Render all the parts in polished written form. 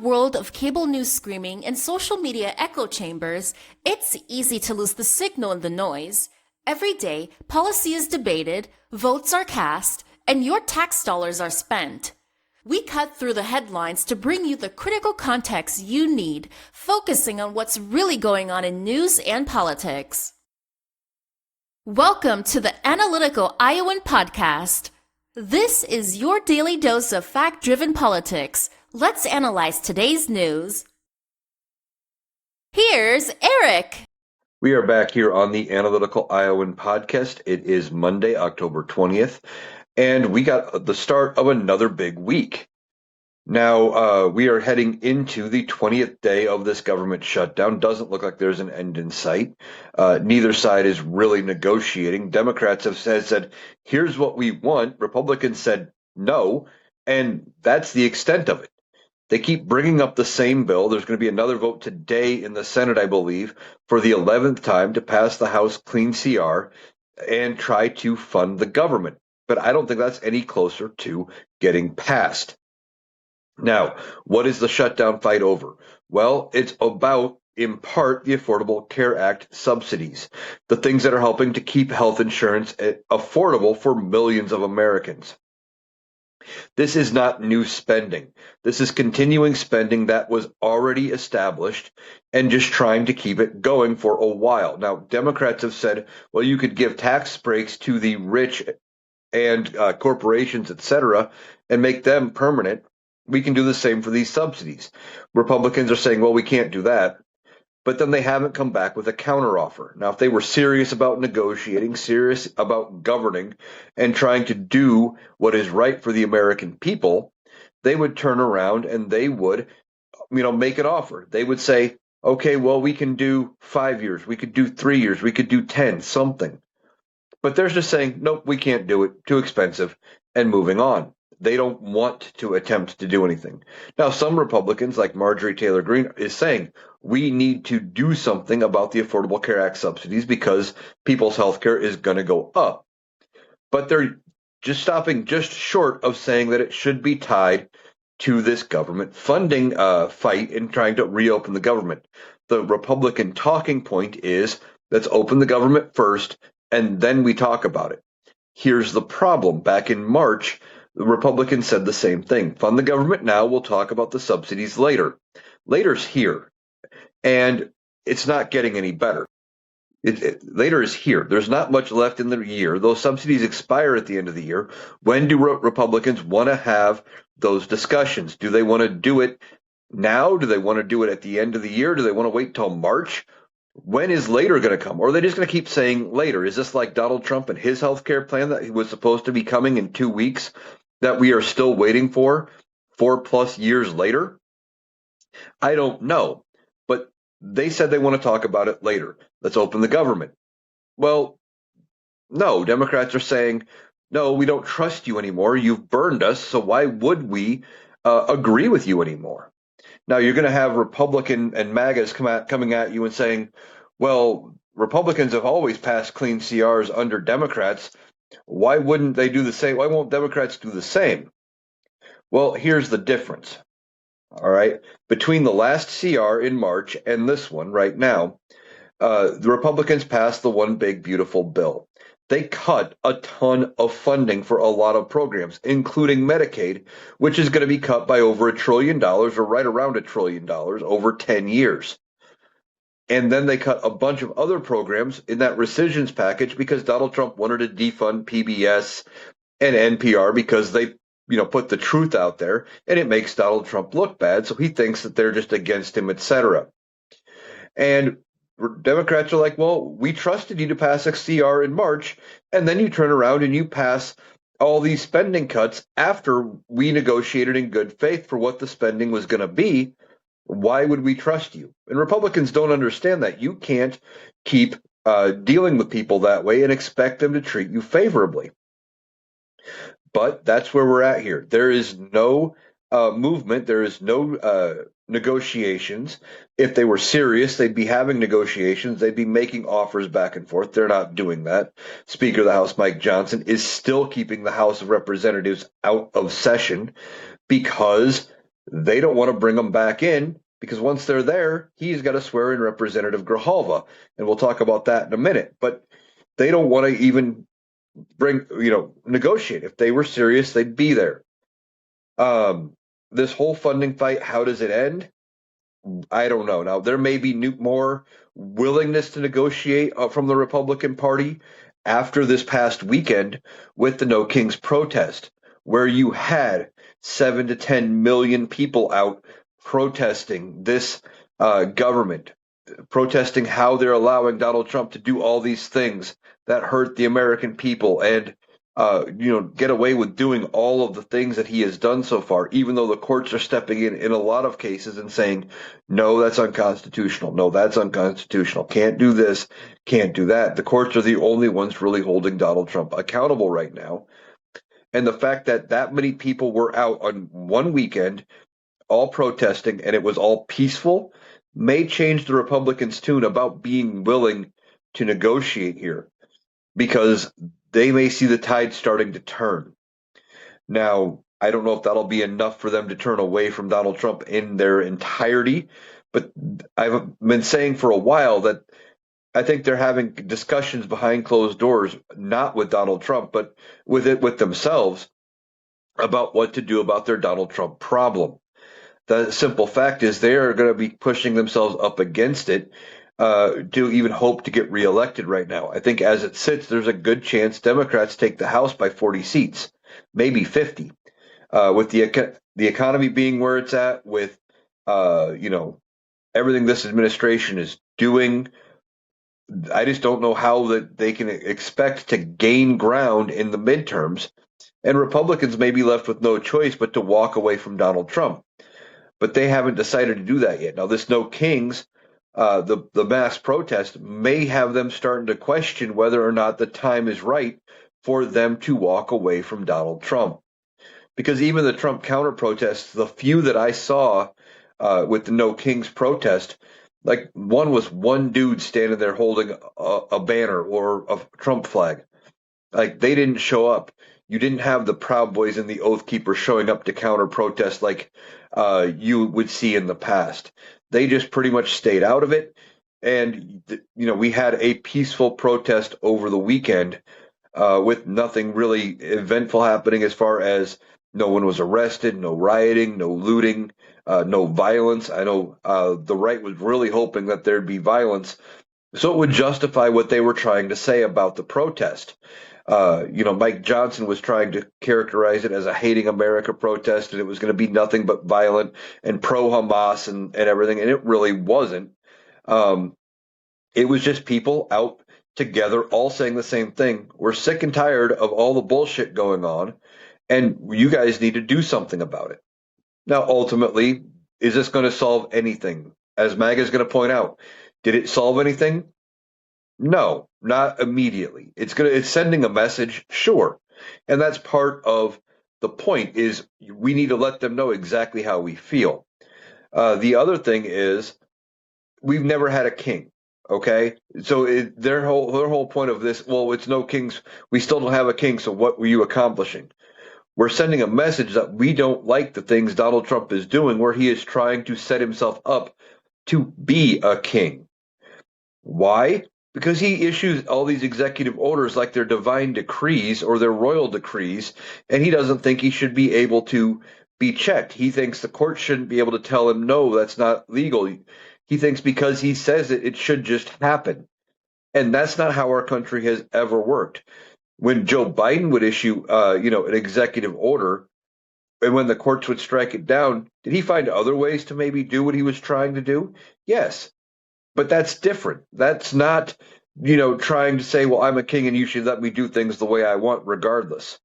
world of cable news screaming and social media echo chambers, it's easy to lose the signal in the noise. Every day, policy is debated, votes are cast, and your tax dollars are spent. We cut through the headlines to bring you the critical context you need, focusing on what's really going on in news and politics. Welcome to the Analytical Iowan Podcast. This is your daily dose of fact-driven politics. Let's analyze today's news. Here's Eric. We are back here on the Analytical Iowan Podcast. It is Monday, October 20th, and we got the start of another big week. Now, we are heading into the 20th day of this government shutdown. Doesn't look like there's an end in sight. Neither side is really negotiating. Democrats have said, here's what we want. Republicans said no, and that's the extent of it. They keep bringing up the same bill. There's going to be another vote today in the Senate, I believe, for the 11th time to pass the House Clean CR and try to fund the government. But I don't think that's any closer to getting passed. Now, what is the shutdown fight over? Well, it's about, in part, the Affordable Care Act subsidies, the things that are helping to keep health insurance affordable for millions of Americans. This is not new spending. This is continuing spending that was already established and just trying to keep it going for a while. Now, Democrats have said, well, you could give tax breaks to the rich and corporations, et cetera, and make them permanent. We can do the same for these subsidies. Republicans are saying, well, we can't do that. But then they haven't come back with a counteroffer. Now, if they were serious about negotiating, serious about governing, and trying to do what is right for the American people, they would turn around and they would, make an offer. They would say, okay, well, we can do 5 years, we could do 3 years, we could do 10, something. But they're just saying, nope, we can't do it, too expensive, and moving on. They don't want to attempt to do anything. Now, some Republicans, like Marjorie Taylor Greene, is saying we need to do something about the Affordable Care Act subsidies because people's health care is going to go up. But they're just stopping just short of saying that it should be tied to this government funding fight in trying to reopen the government. The Republican talking point is, let's open the government first, and then we talk about it. Here's the problem. Back in March, the Republicans said the same thing. Fund the government now. We'll talk about the subsidies later. Later's here, and it's not getting any better. Later is here. There's not much left in the year. Those subsidies expire at the end of the year. When do Republicans want to have those discussions? Do they want to do it now? Do they want to do it at the end of the year? Do they want to wait till March? When is later going to come? Or are they just going to keep saying later? Is this like Donald Trump and his health care plan that was supposed to be coming in 2 weeks that we are still waiting for 4+ years later? I don't know. But they said they want to talk about it later. Let's open the government. Well, no, Democrats are saying, no, we don't trust you anymore. You've burned us. So why would we agree with you anymore? Now, you're going to have Republican and MAGAs coming at you and saying, well, Republicans have always passed clean CRs under Democrats. Why wouldn't they do the same? Why won't Democrats do the same? Well, here's the difference. All right. Between the last CR in March and this one right now, the Republicans passed the One Big Beautiful Bill. They cut a ton of funding for a lot of programs, including Medicaid, which is going to be cut by over $1 trillion or right around $1 trillion over 10 years. And then they cut a bunch of other programs in that rescissions package because Donald Trump wanted to defund PBS and NPR because they, put the truth out there and it makes Donald Trump look bad. So he thinks that they're just against him, etc. And Democrats are like, well, we trusted you to pass a CR in March, and then you turn around and you pass all these spending cuts after we negotiated in good faith for what the spending was going to be. Why would we trust you? And Republicans don't understand that. You can't keep dealing with people that way and expect them to treat you favorably. But that's where we're at here. There is no movement. There is no negotiations. If they were serious, they'd be having negotiations. They'd be making offers back and forth. They're not doing that. Speaker of the House, Mike Johnson, is still keeping the House of Representatives out of session because They don't want to bring them back in because once they're there, he's got to swear in Representative Grijalva, and we'll talk about that in a minute. But they don't want to even negotiate. If they were serious, they'd be there. This whole funding fight, how does it end? I don't know. Now, there may be more willingness to negotiate from the Republican Party after this past weekend with the No Kings protest, where you had 7 to 10 million people out protesting this government, protesting how they're allowing Donald Trump to do all these things that hurt the American people and get away with doing all of the things that he has done so far, even though the courts are stepping in a lot of cases and saying, no, that's unconstitutional. No, that's unconstitutional. Can't do this. Can't do that. The courts are the only ones really holding Donald Trump accountable right now. And the fact that that many people were out on one weekend, all protesting, and it was all peaceful, may change the Republicans' tune about being willing to negotiate here because they may see the tide starting to turn. Now, I don't know if that'll be enough for them to turn away from Donald Trump in their entirety, but I've been saying for a while that I think they're having discussions behind closed doors, not with Donald Trump, but with themselves about what to do about their Donald Trump problem. The simple fact is they are going to be pushing themselves up against it to even hope to get reelected right now. I think as it sits, there's a good chance Democrats take the House by 40 seats, maybe 50. With the economy being where it's at, with everything this administration is doing, I just don't know how that they can expect to gain ground in the midterms. And Republicans may be left with no choice but to walk away from Donald Trump. But they haven't decided to do that yet. Now, this No Kings, the mass protest, may have them starting to question whether or not the time is right for them to walk away from Donald Trump. Because even the Trump counter protests, the few that I saw with the No Kings protest, like one was one dude standing there holding a banner or a Trump flag. Like they didn't show up. You didn't have the Proud Boys and the Oath Keepers showing up to counter protest like you would see in the past. They just pretty much stayed out of it. And, we had a peaceful protest over the weekend with nothing really eventful happening as far as no one was arrested, no rioting, no looting, no violence. I know the right was really hoping that there'd be violence so it would justify what they were trying to say about the protest. Mike Johnson was trying to characterize it as a hating America protest, and it was going to be nothing but violent and pro Hamas and everything, and it really wasn't. It was just people out together, all saying the same thing. We're sick and tired of all the bullshit going on, and you guys need to do something about it. Now, ultimately, is this going to solve anything? As MAGA is going to point out, did it solve anything? No, not immediately. It's sending a message, sure. And that's part of the point is we need to let them know exactly how we feel. The other thing is we've never had a king. Okay, so their whole point of this, well, it's no kings. We still don't have a king. So what were you accomplishing? We're sending a message that we don't like the things Donald Trump is doing, where he is trying to set himself up to be a king. Why? Because he issues all these executive orders like they're divine decrees or they're royal decrees, and he doesn't think he should be able to be checked. He thinks the court shouldn't be able to tell him, no, that's not legal. He thinks because he says it, it should just happen. And that's not how our country has ever worked. When Joe Biden would issue, an executive order, and when the courts would strike it down, did he find other ways to maybe do what he was trying to do? Yes. But that's different. That's not, trying to say, well, I'm a king and you should let me do things the way I want regardless.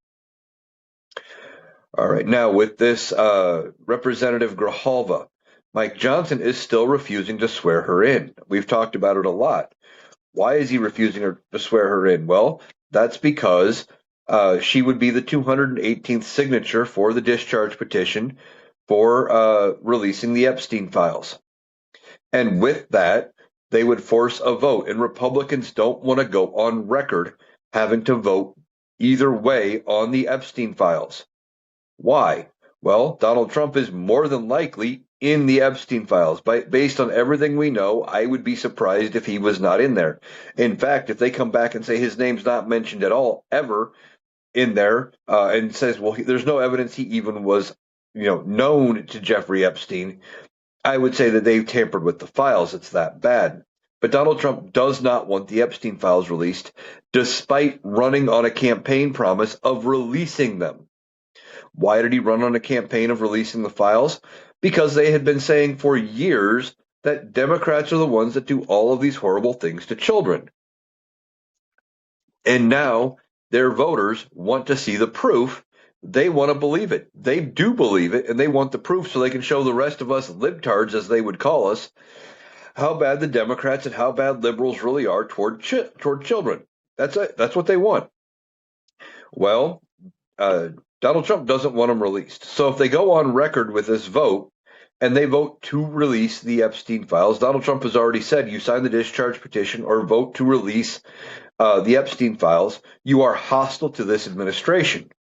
All right. Now, with this Representative Grijalva, Mike Johnson is still refusing to swear her in. We've talked about it a lot. Why is he refusing to swear her in? Well, that's because she would be the 218th signature for the discharge petition for releasing the Epstein files. And with that, they would force a vote. And Republicans don't want to go on record having to vote either way on the Epstein files. Why? Well, Donald Trump is more than likely in the Epstein files. Based on everything we know, I would be surprised if he was not in there. In fact, if they come back and say his name's not mentioned at all, ever in there, and says, well, there's no evidence he even was, known to Jeffrey Epstein, I would say that they tampered with the files. It's that bad. But Donald Trump does not want the Epstein files released, despite running on a campaign promise of releasing them. Why did he run on a campaign of releasing the files? Because they had been saying for years that Democrats are the ones that do all of these horrible things to children. And now their voters want to see the proof. They want to believe it. They do believe it, and they want the proof so they can show the rest of us libtards, as they would call us, how bad the Democrats and how bad liberals really are toward children. That's it. That's what they want. Well, Donald Trump doesn't want them released. So if they go on record with this vote and they vote to release the Epstein files, Donald Trump has already said, you sign the discharge petition or vote to release the Epstein files, you are hostile to this administration.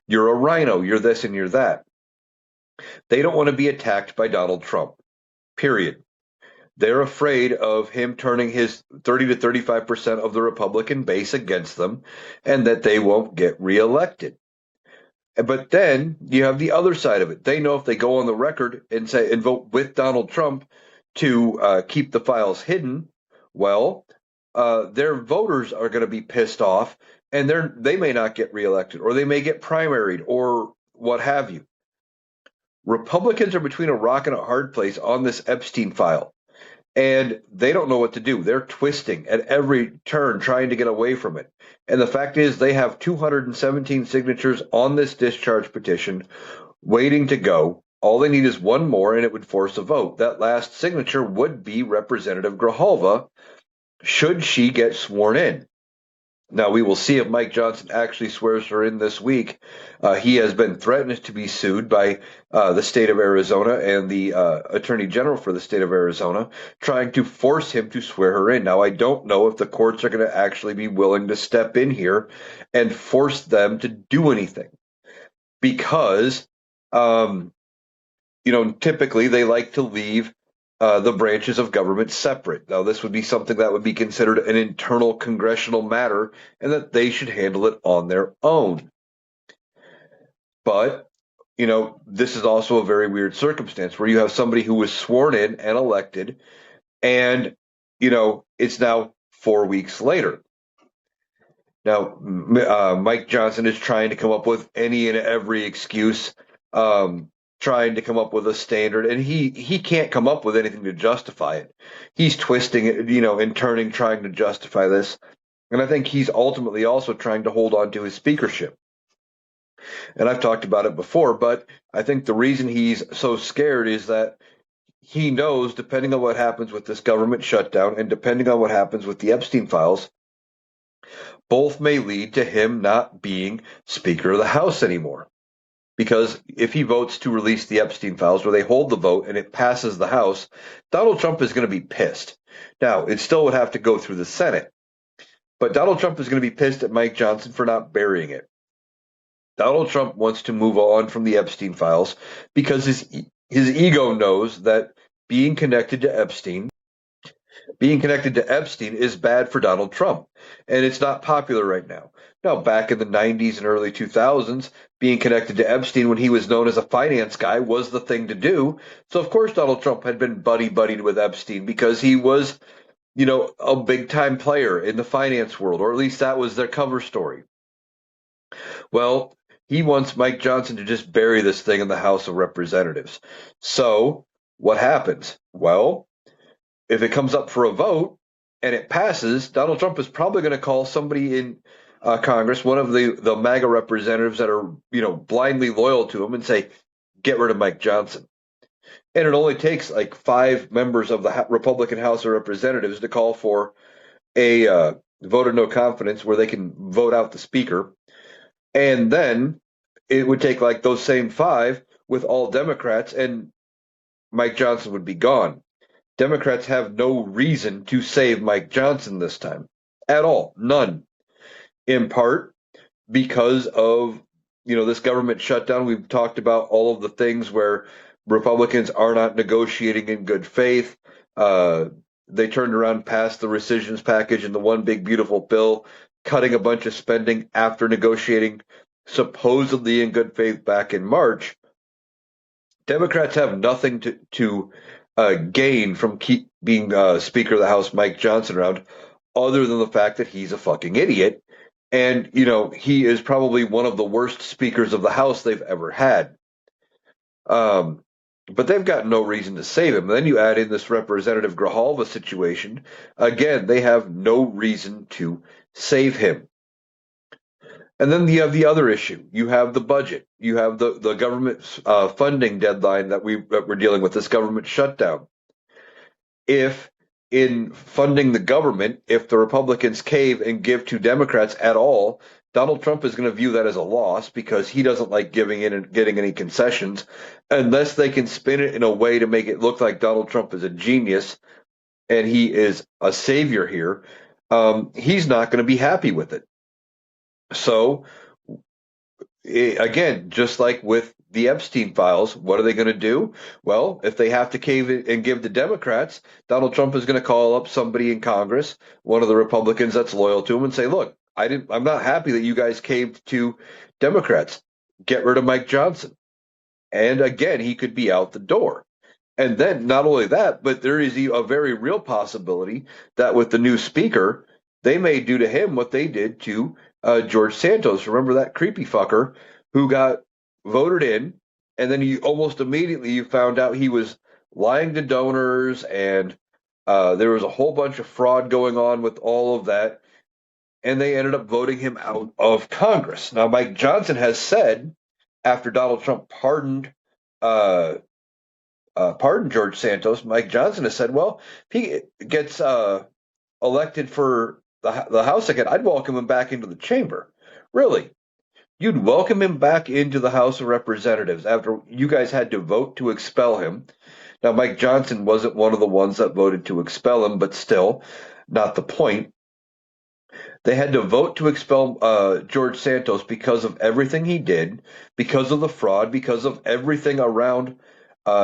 You're a rhino. You're this and you're that. They don't want to be attacked by Donald Trump, period. They're afraid of him turning his 30 to 35% of the Republican base against them and that they won't get reelected. But then you have the other side of it. They know if they go on the record and say and vote with Donald Trump to keep the files hidden, well, their voters are going to be pissed off, and they may not get reelected, or they may get primaried, or what have you. Republicans are between a rock and a hard place on this Epstein file, and they don't know what to do. They're twisting at every turn, trying to get away from it. And the fact is, they have 217 signatures on this discharge petition waiting to go. All they need is one more, and it would force a vote. That last signature would be Representative Grijalva, should she get sworn in. Now, we will see if Mike Johnson actually swears her in this week. He has been threatened to be sued by the state of Arizona and the attorney general for the state of Arizona, trying to force him to swear her in. Now, I don't know if the courts are going to actually be willing to step in here and force them to do anything, because, typically they like to leave the branches of government separate. Now, this would be something that would be considered an internal congressional matter and that they should handle it on their own. But, this is also a very weird circumstance where you have somebody who was sworn in and elected, and, it's now 4 weeks later. Now, Mike Johnson is trying to come up with any and every excuse, trying to come up with a standard, and he can't come up with anything to justify it. He's twisting it, and turning, trying to justify this. And I think he's ultimately also trying to hold on to his speakership. And I've talked about it before, but I think the reason he's so scared is that he knows, depending on what happens with this government shutdown and depending on what happens with the Epstein files, both may lead to him not being Speaker of the House anymore. Because if he votes to release the Epstein files, where they hold the vote and it passes the House, Donald Trump is going to be pissed. Now, it still would have to go through the Senate, but Donald Trump is going to be pissed at Mike Johnson for not burying it. Donald Trump wants to move on from the Epstein files because his ego knows that being connected to Epstein is bad for Donald Trump, and it's not popular right now. Now, back in the 90s and early 2000s, being connected to Epstein when he was known as a finance guy was the thing to do. So, of course, Donald Trump had been buddy-buddied with Epstein because he was, a big-time player in the finance world, or at least that was their cover story. Well, he wants Mike Johnson to just bury this thing in the House of Representatives. So, what happens? Well, if it comes up for a vote and it passes, Donald Trump is probably going to call somebody in Congress, one of the MAGA representatives that are, blindly loyal to him, and say, get rid of Mike Johnson. And it only takes like 5 members of the Republican House of Representatives to call for a vote of no confidence where they can vote out the speaker. And then it would take like those same 5 with all Democrats, and Mike Johnson would be gone. Democrats have no reason to save Mike Johnson this time at all. None. In part because of this government shutdown, we've talked about all of the things where Republicans are not negotiating in good faith. Uh, they turned around, passed the rescissions package and the one big beautiful bill, cutting a bunch of spending after negotiating supposedly in good faith back in March. Democrats have nothing to gain from keep being Speaker of the House Mike Johnson around, other than the fact that he's a fucking idiot. And, he is probably one of the worst speakers of the House they've ever had. Um, but they've got no reason to save him. And then you add in this Representative Grijalva situation. Again, they have no reason to save him. And then you have the other issue. You have the budget. You have the government funding deadline that we're dealing with, this government shutdown. If in funding the government, if the Republicans cave and give to Democrats at all, Donald Trump is going to view that as a loss because he doesn't like giving in and getting any concessions unless they can spin it in a way to make it look like Donald Trump is a genius and he is a savior here. He's not going to be happy with it. So again, just like with the Epstein files, what are they going to do? Well, if they have to cave and give the Democrats, Donald Trump is going to call up somebody in Congress, one of the Republicans that's loyal to him, and say, "Look, I'm not happy that you guys caved to Democrats. Get rid of Mike Johnson." And again, he could be out the door. And then not only that, but there is a very real possibility that with the new speaker, they may do to him what they did to George Santos. Remember that creepy fucker who got voted in, and then you almost immediately you found out he was lying to donors, and there was a whole bunch of fraud going on with all of that, and they ended up voting him out of Congress. Now, Mike Johnson has said after Donald Trump uh, pardoned George Santos, Mike Johnson has said, well, if he gets elected for the House again, I'd welcome him back into the chamber. Really? You'd welcome him back into the House of Representatives after you guys had to vote to expel him. Now, Mike Johnson wasn't one of the ones that voted to expel him, but still, not the point. They had to vote to expel George Santos because of everything he did, because of the fraud, because of everything around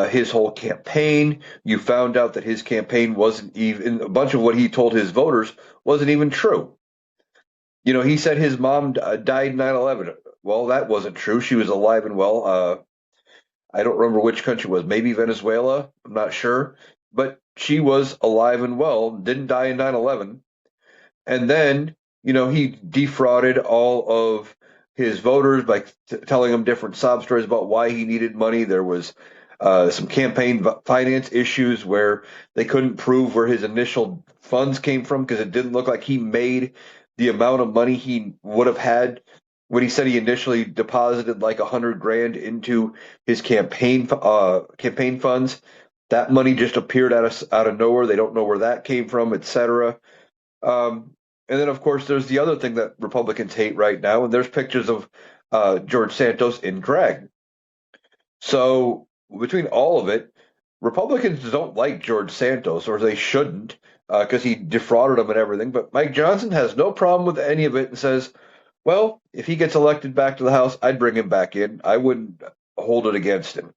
his whole campaign. You found out that his campaign wasn't even, a bunch of what he told his voters wasn't even true. He said his mom died 9/11. Well, that wasn't true. She was alive and well. I don't remember which country it was, maybe Venezuela. I'm not sure. But she was alive and well, didn't die in 9/11. And then, he defrauded all of his voters by telling them different sob stories about why he needed money. There was some campaign finance issues where they couldn't prove where his initial funds came from because it didn't look like he made the amount of money he would have had when he said he initially deposited like 100 grand into his campaign funds. That money just appeared out of nowhere. They don't know where that came from, etc. Um, and then, of course, there's the other thing that Republicans hate right now, and there's pictures of George Santos in drag. So between all of it, Republicans don't like George Santos, or they shouldn't, because he defrauded them and everything. But Mike Johnson has no problem with any of it and says, well, if he gets elected back to the House, I'd bring him back in. I wouldn't hold it against him.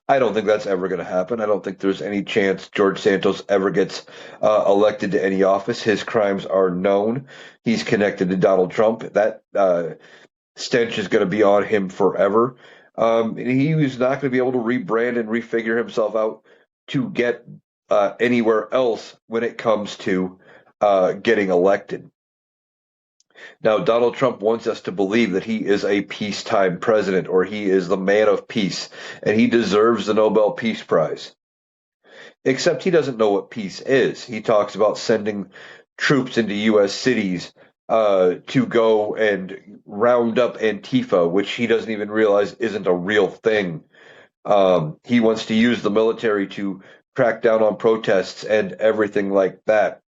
I don't think that's ever going to happen. I don't think there's any chance George Santos ever gets elected to any office. His crimes are known. He's connected to Donald Trump. That stench is going to be on him forever. And he was not going to be able to rebrand and refigure himself out to get anywhere else when it comes to getting elected. Now, Donald Trump wants us to believe that he is a peacetime president or he is the man of peace and he deserves the Nobel Peace Prize. Except he doesn't know what peace is. He talks about sending troops into U.S. cities to go and round up Antifa, which he doesn't even realize isn't a real thing. He wants to use the military to crack down on protests and everything like that.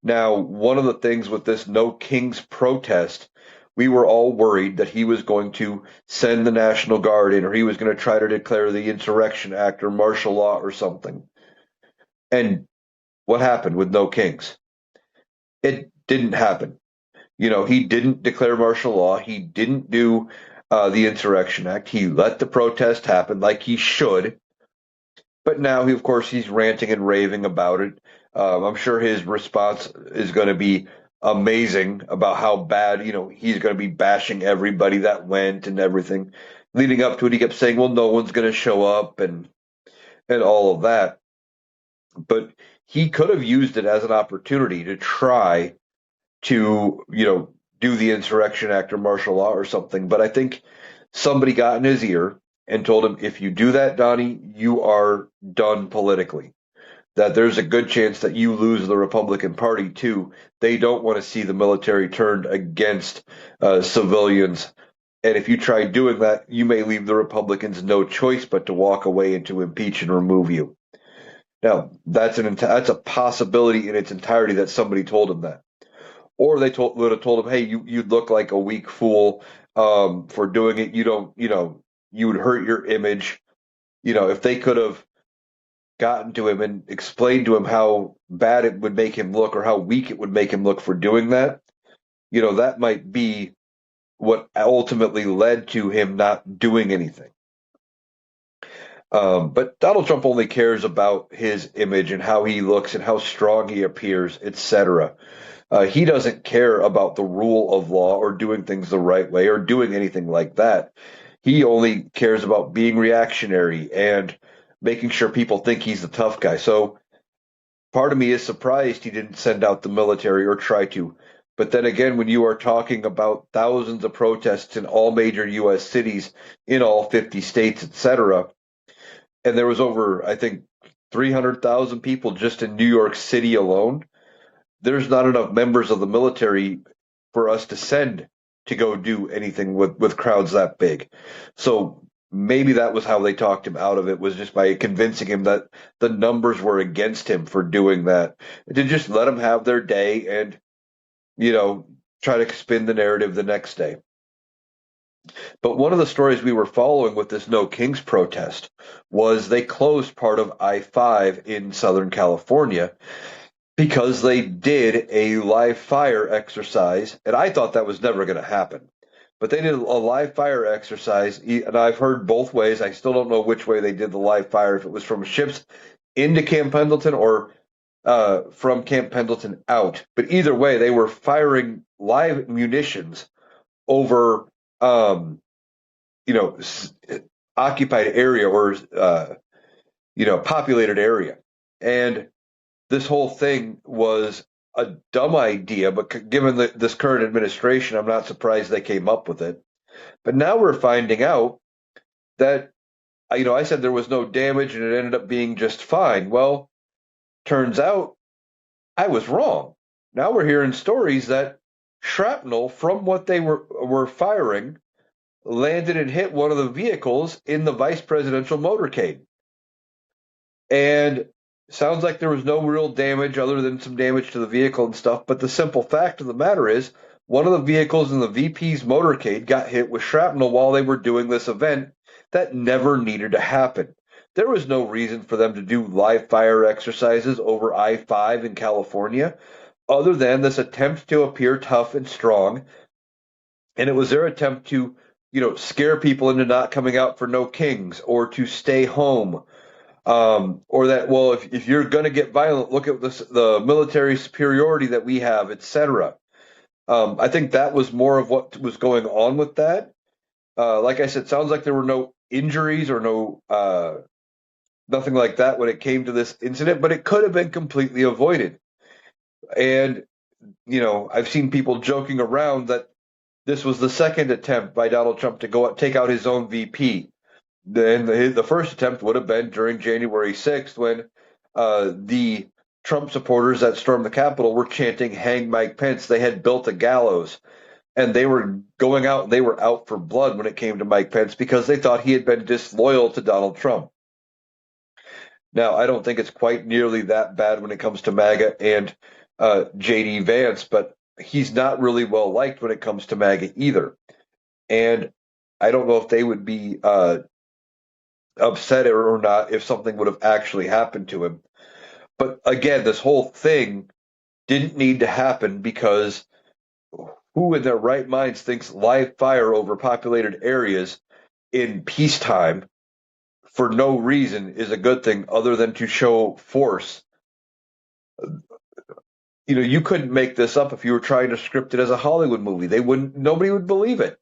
Now, one of the things with this No Kings protest, we were all worried that he was going to send the National Guard in or he was going to try to declare the Insurrection Act or martial law or something. And what happened with No Kings? It didn't happen. He didn't declare martial law. He didn't do the Insurrection Act. He let the protest happen like he should, but now of course, he's ranting and raving about it. I'm sure his response is going to be amazing about how bad, he's going to be bashing everybody that went and everything. Leading up to it, he kept saying, "Well, no one's going to show up," and all of that. But he could have used it as an opportunity to try to, do the Insurrection Act or martial law or something. But I think somebody got in his ear and told him, if you do that, Donnie, you are done politically. That there's a good chance that you lose the Republican Party too. They don't want to see the military turned against civilians. And if you try doing that, you may leave the Republicans no choice but to walk away and to impeach and remove you. Now, that's a possibility in its entirety that somebody told him that, or they would have told him, "Hey, you look like a weak fool for doing it. You don't, you would hurt your image." If they could have gotten to him and explained to him how bad it would make him look or how weak it would make him look for doing that, that might be what ultimately led to him not doing anything. But Donald Trump only cares about his image and how he looks and how strong he appears, etc. He doesn't care about the rule of law or doing things the right way or doing anything like that. He only cares about being reactionary and making sure people think he's the tough guy. So part of me is surprised he didn't send out the military or try to. But then again, when you are talking about thousands of protests in all major U.S. cities, in all 50 states, etc., and there was over, I think, 300,000 people just in New York City alone, there's not enough members of the military for us to send to go do anything with crowds that big. So maybe that was how they talked him out of it, was just by convincing him that the numbers were against him for doing that. To just let them have their day and, you know, try to spin the narrative the next day. But one of the stories we were following with this No Kings protest was they closed part of I-5 in Southern California because they did a live fire exercise, and I thought that was never going to happen. But they did a live fire exercise, and I've heard both ways. I still don't know which way they did the live fire, if it was from ships into Camp Pendleton or from Camp Pendleton out. But either way, they were firing live munitions over, you know, occupied area or, populated area. And this whole thing was a dumb idea, but given this current administration, I'm not surprised they came up with it. But now we're finding out that, I said there was no damage and it ended up being just fine. Well, turns out I was wrong. Now we're hearing stories that shrapnel from what they were firing landed and hit one of the vehicles in the vice presidential motorcade. And sounds like there was no real damage other than some damage to the vehicle and stuff. But the simple fact of the matter is, one of the vehicles in the VP's motorcade got hit with shrapnel while they were doing this event that never needed to happen. There was no reason for them to do live fire exercises over I-5 in California other than this attempt to appear tough and strong. And it was their attempt to, scare people into not coming out for No Kings or to stay home, or that, well, if you're going to get violent, look at the military superiority that we have, etc. I think that was more of what was going on with that. Like I said, sounds like there were no injuries or nothing like that when it came to this incident, but it could have been completely avoided. And, I've seen people joking around that this was the second attempt by Donald Trump to go take out his own VP. Then the first attempt would have been during January 6th when the Trump supporters that stormed the Capitol were chanting, "Hang Mike Pence." They had built a gallows and they were going out and they were out for blood when it came to Mike Pence because they thought he had been disloyal to Donald Trump. Now, I don't think it's quite nearly that bad when it comes to MAGA and J.D. Vance, but he's not really well liked when it comes to MAGA either. And I don't know if they would be upset or not if something would have actually happened to him. But again, this whole thing didn't need to happen because Who in their right minds thinks live fire over populated areas in peacetime for no reason is a good thing other than to show force? You couldn't make this up if you were trying to script it as a Hollywood movie. Nobody would believe it.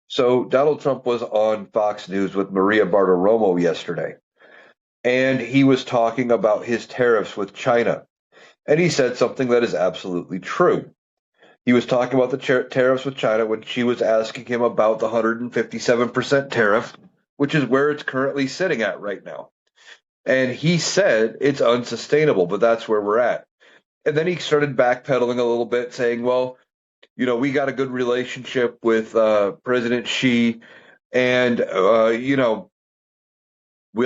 So Donald Trump was on Fox News with Maria Bartiromo yesterday, and he was talking about his tariffs with China. And he said something that is absolutely true. He was talking about the tariffs with China when she was asking him about the 157% tariff, which is where it's currently sitting at right now. And he said it's unsustainable, but that's where we're at. And then he started backpedaling a little bit, saying, well, we got a good relationship with President Xi, and, we'll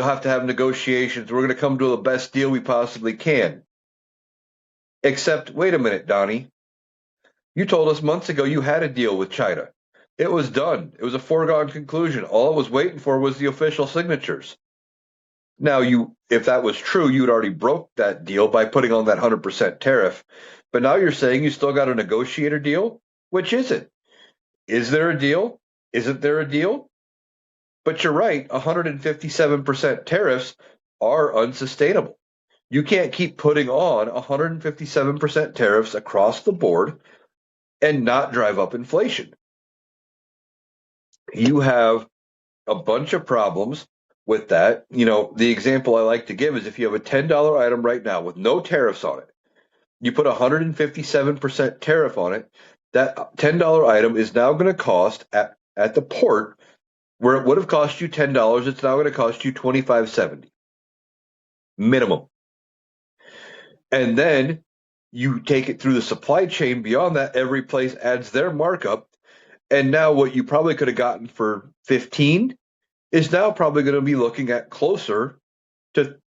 have to have negotiations. We're going to come to the best deal we possibly can. Except, wait a minute, Donnie. You told us months ago you had a deal with China. It was done. It was a foregone conclusion. All it was waiting for was the official signatures. Now, if that was true, you'd already broke that deal by putting on that 100% tariff. But now you're saying you still got a negotiator deal? Which is it? Is there a deal? Isn't there a deal? But you're right, 157% tariffs are unsustainable. You can't keep putting on 157% tariffs across the board and not drive up inflation. You have a bunch of problems with that. The example I like to give is if you have a $10 item right now with no tariffs on it, you put 157% tariff on it, that $10 item is now going to cost at the port where it would have cost you $10, it's now going to cost you $25.70 minimum. And then you take it through the supply chain beyond that, every place adds their markup. And now what you probably could have gotten for 15 is now probably going to be looking at closer to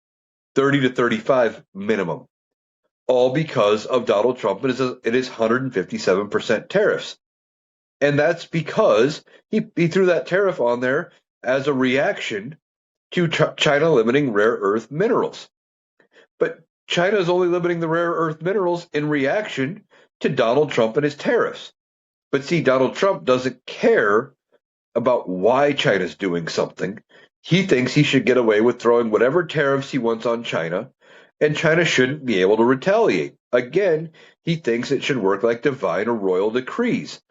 30 to 35 minimum, all because of Donald Trump and his 157% tariffs. And that's because he threw that tariff on there as a reaction to China limiting rare earth minerals. But China is only limiting the rare earth minerals in reaction to Donald Trump and his tariffs. But see, Donald Trump doesn't care about why China's doing something. He thinks he should get away with throwing whatever tariffs he wants on China, and China shouldn't be able to retaliate. Again, he thinks it should work like divine or royal decrees,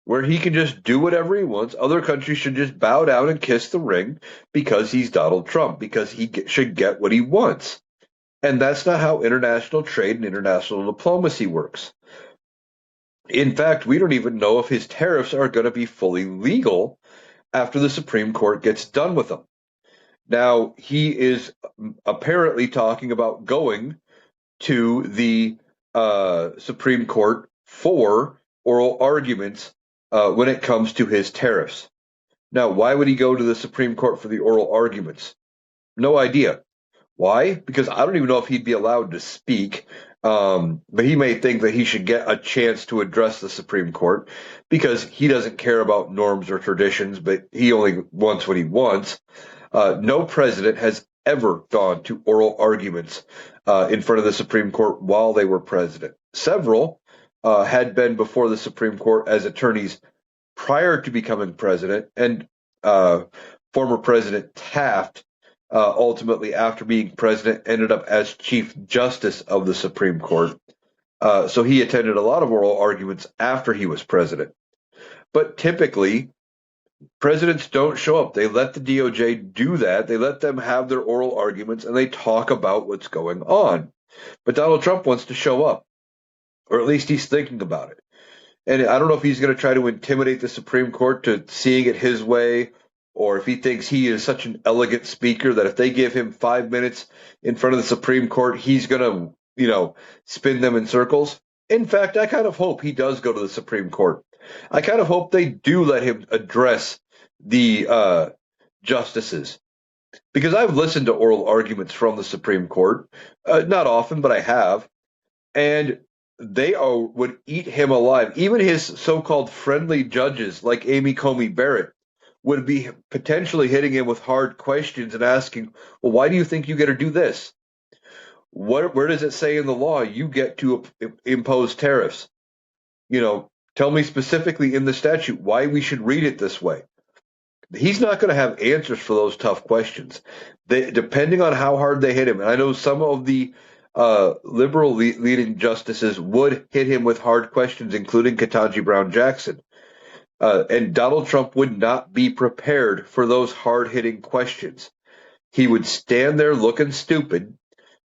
where he can just do whatever he wants. Other countries should just bow down and kiss the ring because he's Donald Trump, because he should get what he wants. And that's not how international trade and international diplomacy works. In fact, we don't even know if his tariffs are going to be fully legal after the Supreme Court gets done with them. Now, he is apparently talking about going to the Supreme Court for oral arguments when it comes to his tariffs. Now, why would he go to the Supreme Court for the oral arguments? No idea. Why? Because I don't even know if he'd be allowed to speak. But he may think that he should get a chance to address the Supreme Court because he doesn't care about norms or traditions, but he only wants what he wants. No president has ever gone to oral arguments in front of the Supreme Court while they were president. Several had been before the Supreme Court as attorneys prior to becoming president, and former President Taft ultimately, after being president, ended up as Chief Justice of the Supreme Court. So he attended a lot of oral arguments after he was president. But typically, presidents don't show up. They let the DOJ do that. They let them have their oral arguments and they talk about what's going on. But Donald Trump wants to show up, or at least he's thinking about it. And I don't know if he's going to try to intimidate the Supreme Court to seeing it his way, or if he thinks he is such an elegant speaker that if they give him 5 minutes in front of the Supreme Court, he's going to, spin them in circles. In fact, I kind of hope he does go to the Supreme Court. I kind of hope they do let him address the justices, because I've listened to oral arguments from the Supreme Court, not often, but I have, and they would eat him alive. Even his so-called friendly judges, like Amy Coney Barrett, would be potentially hitting him with hard questions and asking, well, why do you think you get to do this? where does it say in the law you get to impose tariffs? Tell me specifically in the statute why we should read it this way. He's not going to have answers for those tough questions. Depending on how hard they hit him, and I know some of the liberal leading justices would hit him with hard questions, including Ketanji Brown Jackson. And Donald Trump would not be prepared for those hard hitting questions. He would stand there looking stupid,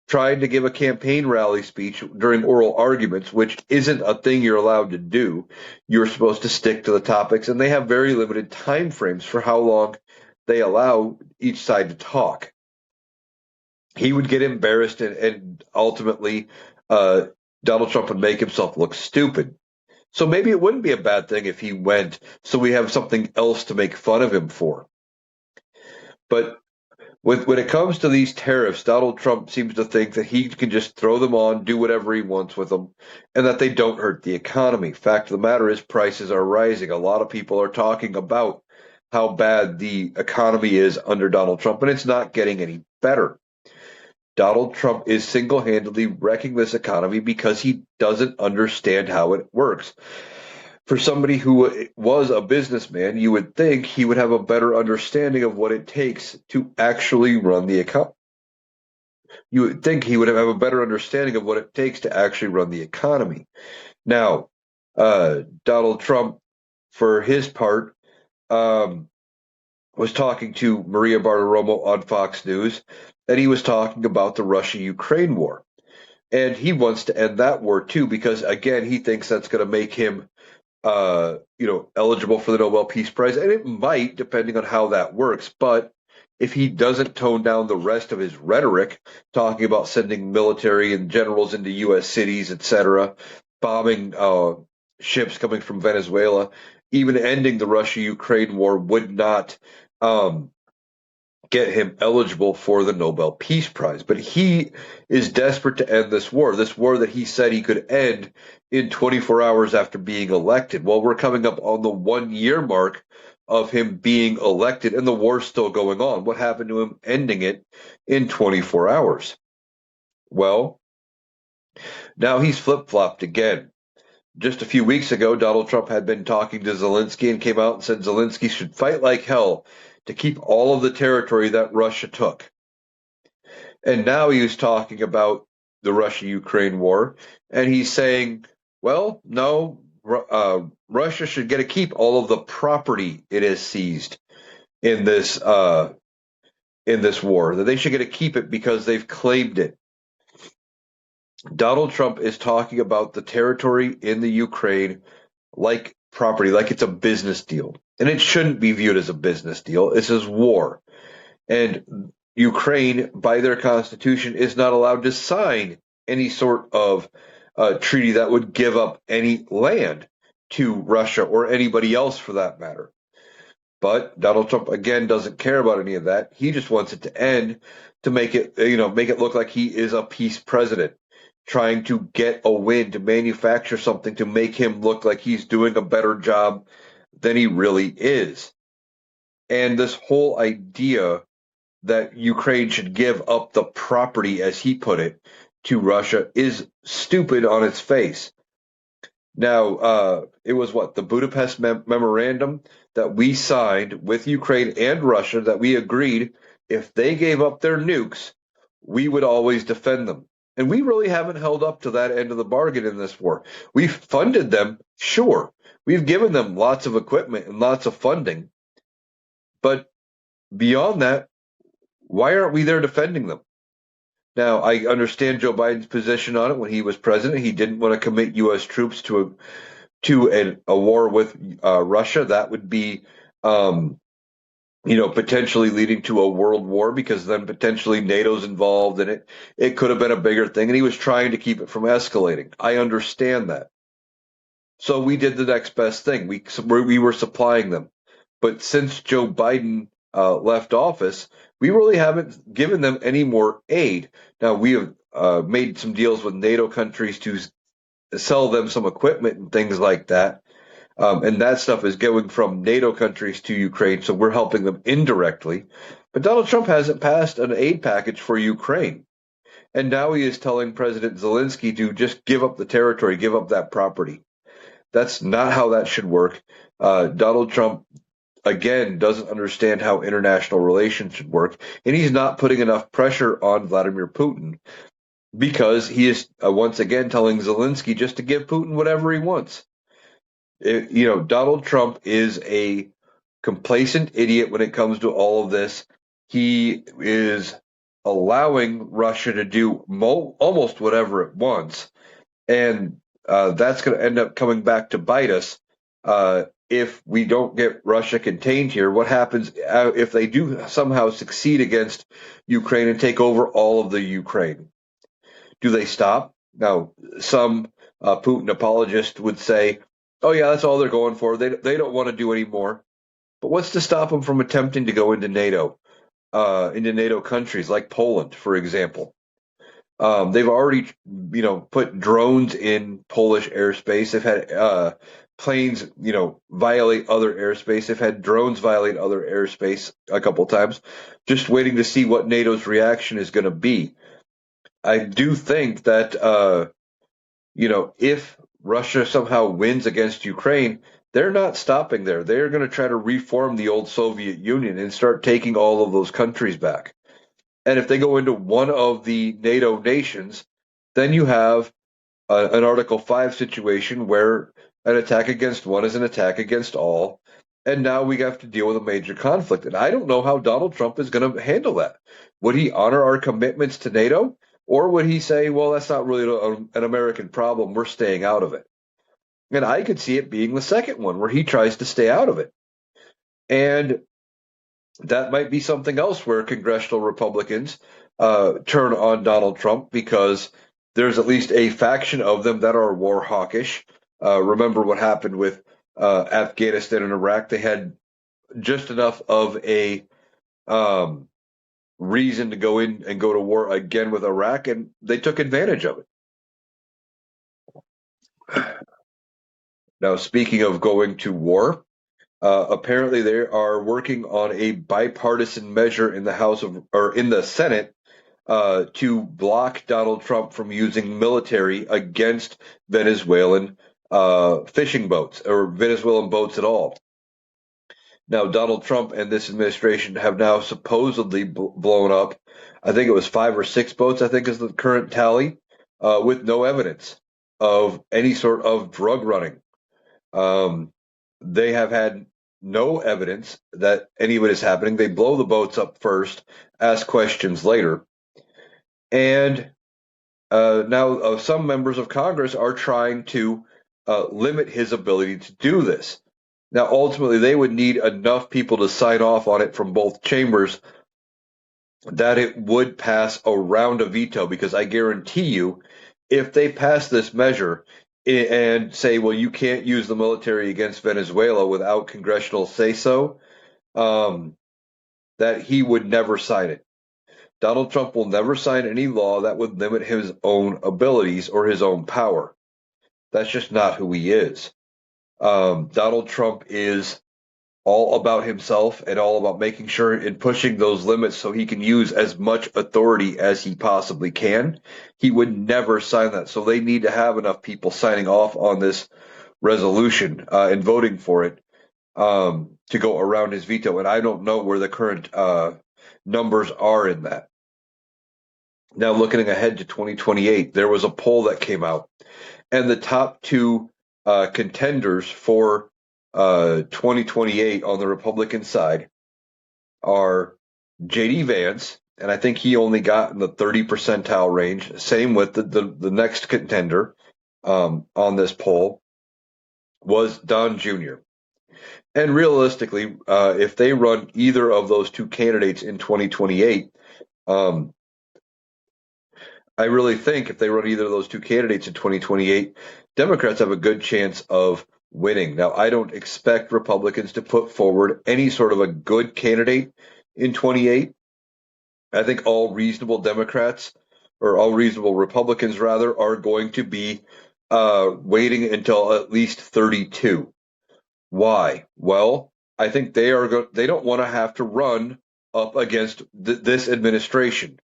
trying to give a campaign rally speech during oral arguments, which isn't a thing you're allowed to do. You're supposed to stick to the topics, and they have very limited time frames for how long they allow each side to talk. He would get embarrassed, and ultimately, Donald Trump would make himself look stupid. So maybe it wouldn't be a bad thing if he went, so we have something else to make fun of him for. But when it comes to these tariffs, Donald Trump seems to think that he can just throw them on, do whatever he wants with them, and that they don't hurt the economy. Fact of the matter is, prices are rising. A lot of people are talking about how bad the economy is under Donald Trump, and it's not getting any better. Donald Trump is single-handedly wrecking this economy because he doesn't understand how it works. For somebody who was a businessman, you would think he would have a better understanding of what it takes to actually run the economy. You would think he would have a better understanding of what it takes to actually run the economy. Now, Donald Trump, for his part, was talking to Maria Bartiromo on Fox News, and he was talking about the Russia-Ukraine war. And he wants to end that war too, because again, he thinks that's going to make him eligible for the Nobel Peace Prize, and it might, depending on how that works. But if he doesn't tone down the rest of his rhetoric, talking about sending military and generals into U.S. cities, etc., bombing ships coming from Venezuela, even ending the Russia-Ukraine war would not get him eligible for the Nobel Peace Prize. But he is desperate to end this war that he said he could end in 24 hours after being elected. Well, we're coming up on the 1 year mark of him being elected, and the war's still going on. What happened to him ending it in 24 hours? Well, now he's flip-flopped again. Just a few weeks ago, Donald Trump had been talking to Zelensky and came out and said Zelensky should fight like hell to keep all of the territory that Russia took. And now he was talking about the Russia-Ukraine war, and he's saying, well, no, Russia should get to keep all of the property it has seized in this war, that they should get to keep it because they've claimed it. Donald Trump is talking about the territory in the Ukraine like property, like it's a business deal. And it shouldn't be viewed as a business deal. This is war. And Ukraine, by their constitution, is not allowed to sign any sort of treaty that would give up any land to Russia or anybody else for that matter. But Donald Trump, again, doesn't care about any of that. He just wants it to end to make it look like he is a peace president, trying to get a win, to manufacture something to make him look like he's doing a better job than he really is. And this whole idea that Ukraine should give up the property, as he put it, to Russia is stupid on its face. Now, it was the Budapest Memorandum that we signed with Ukraine and Russia, that we agreed if they gave up their nukes, we would always defend them. And we really haven't held up to that end of the bargain in this war. We've funded them, sure. We've given them lots of equipment and lots of funding. But beyond that, why aren't we there defending them? Now, I understand Joe Biden's position on it. When he was president, he didn't want to commit U.S. troops to a war with Russia. That would be, potentially leading to a world war, because then potentially NATO's involved in it. It could have been a bigger thing, and he was trying to keep it from escalating. I understand that. So we did the next best thing. We were supplying them. But since Joe Biden left office, we really haven't given them any more aid. Now, we have made some deals with NATO countries to sell them some equipment and things like that. And that stuff is going from NATO countries to Ukraine, so we're helping them indirectly. But Donald Trump hasn't passed an aid package for Ukraine. And now he is telling President Zelensky to just give up the territory, give up that property. That's not how that should work. Donald Trump, again, doesn't understand how international relations should work, and he's not putting enough pressure on Vladimir Putin because he is once again telling Zelensky just to give Putin whatever he wants. Donald Trump is a complacent idiot when it comes to all of this. He is allowing Russia to do almost whatever it wants, and that's going to end up coming back to bite us if we don't get Russia contained here. What happens if they do somehow succeed against Ukraine and take over all of the Ukraine? Do they stop? Now, some Putin apologists would say, "Oh yeah, that's all they're going for. They don't want to do any more." But what's to stop them from attempting to go into NATO countries like Poland, for example? They've already, put drones in Polish airspace. They've had planes, violate other airspace. They've had drones violate other airspace a couple times. Just waiting to see what NATO's reaction is going to be. I do think that, if Russia somehow wins against Ukraine, they're not stopping there. They're going to try to reform the old Soviet Union and start taking all of those countries back. And if they go into one of the NATO nations, then you have an Article 5 situation where an attack against one is an attack against all. And now we have to deal with a major conflict. And I don't know how Donald Trump is going to handle that. Would he honor our commitments to NATO? Or would he say, well, that's not really an American problem. We're staying out of it. And I could see it being the second one where he tries to stay out of it. And that might be something else where congressional Republicans turn on Donald Trump because there's at least a faction of them that are war hawkish. Remember what happened with Afghanistan and Iraq? They had just enough of a reason to go in and go to war again with Iraq, and they took advantage of it. Now, speaking of going to war, apparently they are working on a bipartisan measure in the Senate to block Donald Trump from using military against Venezuelan fishing boats or Venezuelan boats at all. Now, Donald Trump and this administration have now supposedly blown up, I think it was 5 or 6 boats, I think is the current tally, with no evidence of any sort of drug running. They have had no evidence that any of it is happening. They blow the boats up first, ask questions later. And now some members of Congress are trying to limit his ability to do this. Now, ultimately, they would need enough people to sign off on it from both chambers that it would pass around a veto, because I guarantee you, if they pass this measure and say, well, you can't use the military against Venezuela without congressional say-so, that he would never sign it. Donald Trump will never sign any law that would limit his own abilities or his own power. That's just not who he is. Donald Trump is all about himself and all about making sure and pushing those limits so he can use as much authority as he possibly can. He would never sign that. So they need to have enough people signing off on this resolution and voting for it to go around his veto. And I don't know where the current numbers are in that. Now, looking ahead to 2028, there was a poll that came out, and the top two contenders for 2028 on the Republican side are J.D. Vance, and I think he only got in the 30 percentile range. Same with the next contender on this poll was Don Jr. And realistically, if they run either of those two candidates in 2028, I really think if they run either of those two candidates in 2028, Democrats have a good chance of winning. Now, I don't expect Republicans to put forward any sort of a good candidate in 28. I think all reasonable Democrats, or all reasonable Republicans rather, are going to be waiting until at least 32. Why? Well, I think they don't want to have to run up against this administration.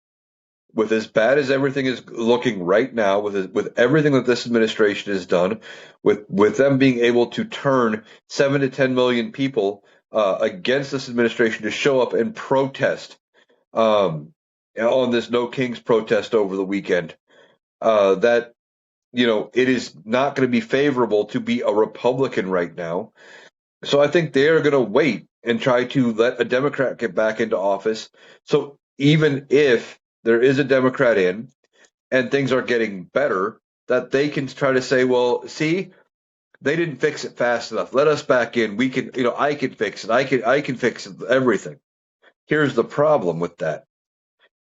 with as bad as everything is looking right now, with everything that this administration has done, with them being able to turn 7 to 10 million people against this administration to show up and protest on this No Kings protest over the weekend, that it is not going to be favorable to be a Republican right now. So I think they are going to wait and try to let a Democrat get back into office. So even if there is a Democrat in and things are getting better, that they can try to say, well, see, they didn't fix it fast enough. Let us back in. We can, I can fix it. I can fix everything. Here's the problem with that.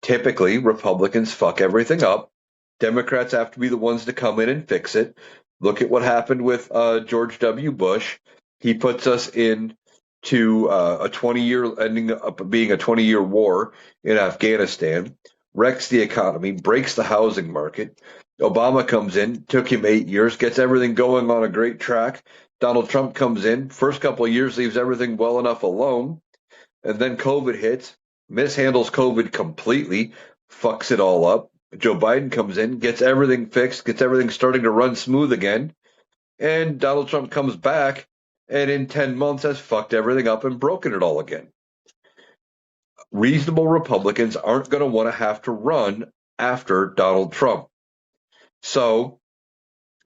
Typically, Republicans fuck everything up. Democrats have to be the ones to come in and fix it. Look at what happened with George W. Bush. He puts us into a 20-year ending up being a 20-year war in Afghanistan, wrecks the economy, breaks the housing market. Obama comes in, took him 8 years, gets everything going on a great track. Donald Trump comes in, first couple of years leaves everything well enough alone, and then COVID hits, mishandles COVID completely, fucks it all up. Joe Biden comes in, gets everything fixed, gets everything starting to run smooth again, and Donald Trump comes back and in 10 months has fucked everything up and broken it all again. Reasonable Republicans aren't going to want to have to run after Donald Trump. So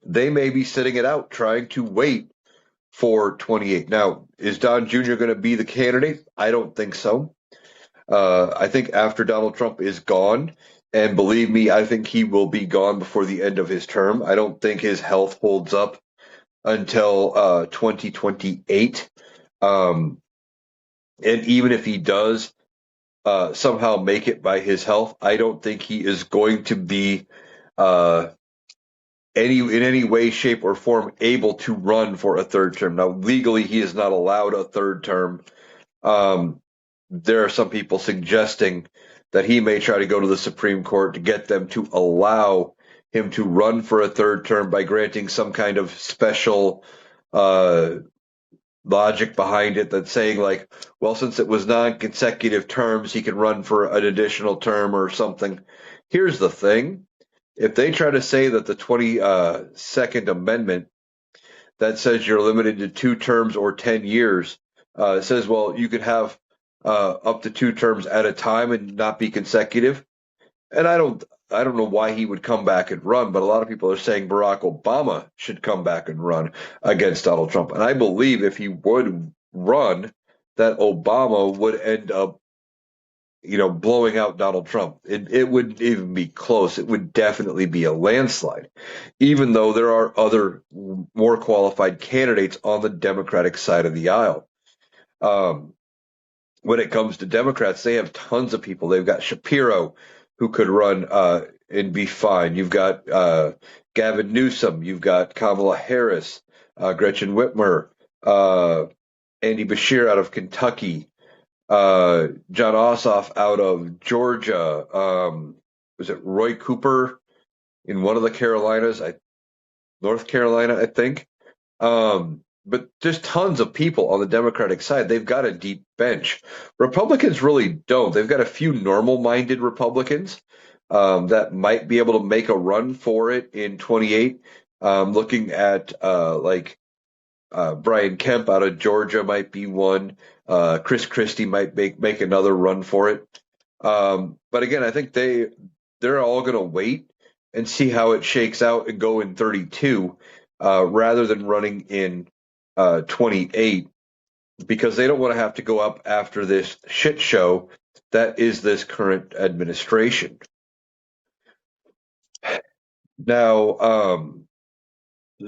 they may be sitting it out, trying to wait for 28. Now, is Don Jr. going to be the candidate? I don't think so. I think after Donald Trump is gone, and believe me, I think he will be gone before the end of his term. I don't think his health holds up until 2028. And even if he does somehow make it by his health, I don't think he is going to be uh, in any way, shape, or form able to run for a third term. Now, legally, he is not allowed a third term. There are some people suggesting that he may try to go to the Supreme Court to get them to allow him to run for a third term by granting some kind of special logic behind it that's saying, like, well, since it was non-consecutive terms, he can run for an additional term or something. Here's the thing. If they try to say that the 22nd Amendment that says you're limited to 2 terms or 10 years says, well, you could have up to 2 terms at a time and not be consecutive. And I don't know why he would come back and run, but a lot of people are saying Barack Obama should come back and run against Donald Trump. And I believe if he would run, that Obama would end up, blowing out Donald Trump. It wouldn't even be close. It would definitely be a landslide, even though there are other more qualified candidates on the Democratic side of the aisle. Um, when it comes to Democrats, they have tons of people. They've got Shapiro, who could run and be fine. You've got Gavin Newsom. You've got Kamala Harris, Gretchen Whitmer, Andy Beshear out of Kentucky, John Ossoff out of Georgia. Was it Roy Cooper in one of the Carolinas? North Carolina, I think. But there's tons of people on the Democratic side. They've got a deep bench. Republicans really don't. They've got a few normal-minded Republicans that might be able to make a run for it in 28. Looking at Brian Kemp out of Georgia might be one. Chris Christie might make another run for it. But again, I think they're all going to wait and see how it shakes out and go in 32 rather than running in 28, because they don't want to have to go up after this shit show that is this current administration. Now,